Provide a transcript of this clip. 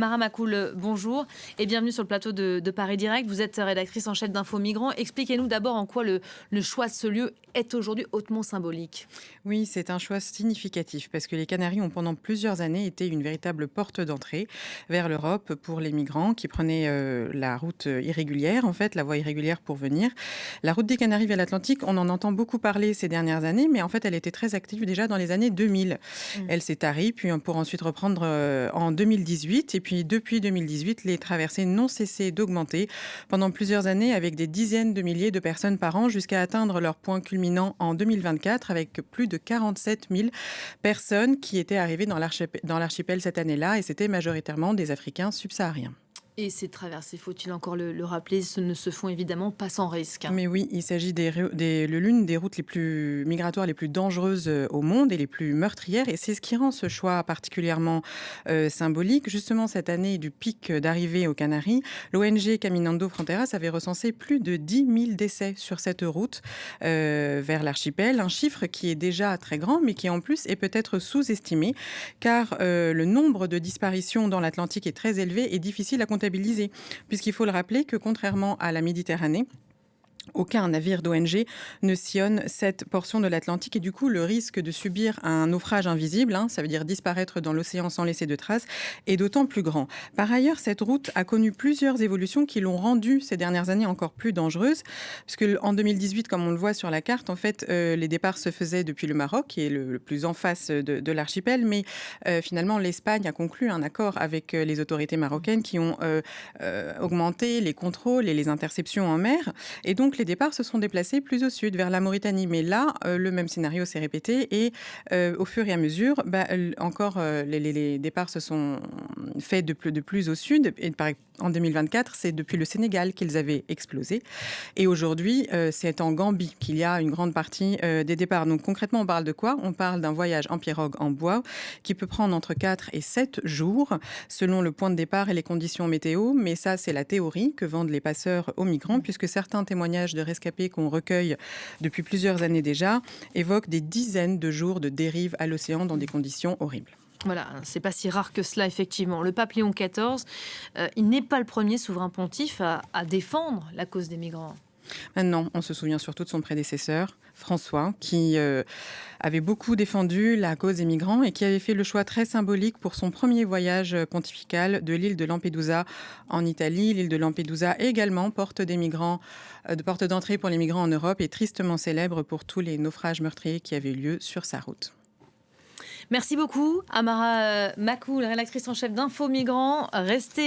Mara Macoul, bonjour et bienvenue sur le plateau de Paris Direct. Vous êtes rédactrice en chef d'Info Migrants. Expliquez-nous d'abord en quoi le choix de ce lieu est aujourd'hui hautement symbolique. Oui, c'est un choix significatif parce que les Canaries ont pendant plusieurs années été une véritable porte d'entrée vers l'Europe pour les migrants qui prenaient la route irrégulière, en fait, la voie irrégulière pour venir. La route des Canaries vers l'Atlantique, on en entend beaucoup parler ces dernières années, mais en fait, elle était très active déjà dans les années 2000. Mm. Elle s'est tarie, puis pour ensuite reprendre en 2018. Et puis depuis 2018, les traversées n'ont cessé d'augmenter pendant plusieurs années avec des dizaines de milliers de personnes par an jusqu'à atteindre leur point culminant en 2024 avec plus de 47 000 personnes qui étaient arrivées dans l'archipel cette année-là et c'était majoritairement des Africains subsahariens. Et ces traversées, faut-il encore le rappeler, ce ne se font évidemment pas sans risque. Mais oui, il s'agit de l'une des routes les plus migratoires, les plus dangereuses au monde et les plus meurtrières. Et c'est ce qui rend ce choix particulièrement symbolique. Justement, cette année du pic d'arrivée aux Canaries, l'ONG Caminando Fronteras avait recensé plus de 10 000 décès sur cette route vers l'archipel. Un chiffre qui est déjà très grand, mais qui en plus est peut-être sous-estimé, car le nombre de disparitions dans l'Atlantique est très élevé et difficile à comptabiliser. Puisqu'il faut le rappeler que contrairement à la Méditerranée, aucun navire d'ONG ne sillonne cette portion de l'Atlantique et du coup le risque de subir un naufrage invisible, ça veut dire disparaître dans l'océan sans laisser de traces, est d'autant plus grand. Par ailleurs, cette route a connu plusieurs évolutions qui l'ont rendue ces dernières années encore plus dangereuse, puisque en 2018, comme on le voit sur la carte, en fait, les départs se faisaient depuis le Maroc, qui est le plus en face de l'archipel, mais finalement l'Espagne a conclu un accord avec les autorités marocaines qui ont augmenté les contrôles et les interceptions en mer, et donc les départs se sont déplacés plus au sud, vers la Mauritanie. Mais là, le même scénario s'est répété et au fur et à mesure, les départs se sont faits de plus au sud. Et en 2024, c'est depuis le Sénégal qu'ils avaient explosé. Et aujourd'hui, c'est en Gambie qu'il y a une grande partie des départs. Donc concrètement, on parle de quoi ? On parle d'un voyage en pirogue en bois qui peut prendre entre 4 et 7 jours selon le point de départ et les conditions météo. Mais ça, c'est la théorie que vendent les passeurs aux migrants, puisque certains témoignages de rescapés qu'on recueille depuis plusieurs années déjà évoquent des dizaines de jours de dérive à l'océan dans des conditions horribles. Voilà, c'est pas si rare que cela, effectivement. Le pape Léon XIV, il n'est pas le premier souverain pontife à défendre la cause des migrants. Maintenant, on se souvient surtout de son prédécesseur, François, qui avait beaucoup défendu la cause des migrants et qui avait fait le choix très symbolique pour son premier voyage pontifical de l'île de Lampedusa en Italie. L'île de Lampedusa également porte porte d'entrée pour les migrants en Europe et tristement célèbre pour tous les naufrages meurtriers qui avaient eu lieu sur sa route. Merci beaucoup, Amara Macoul, rédactrice en chef d'Info Migrants. Restez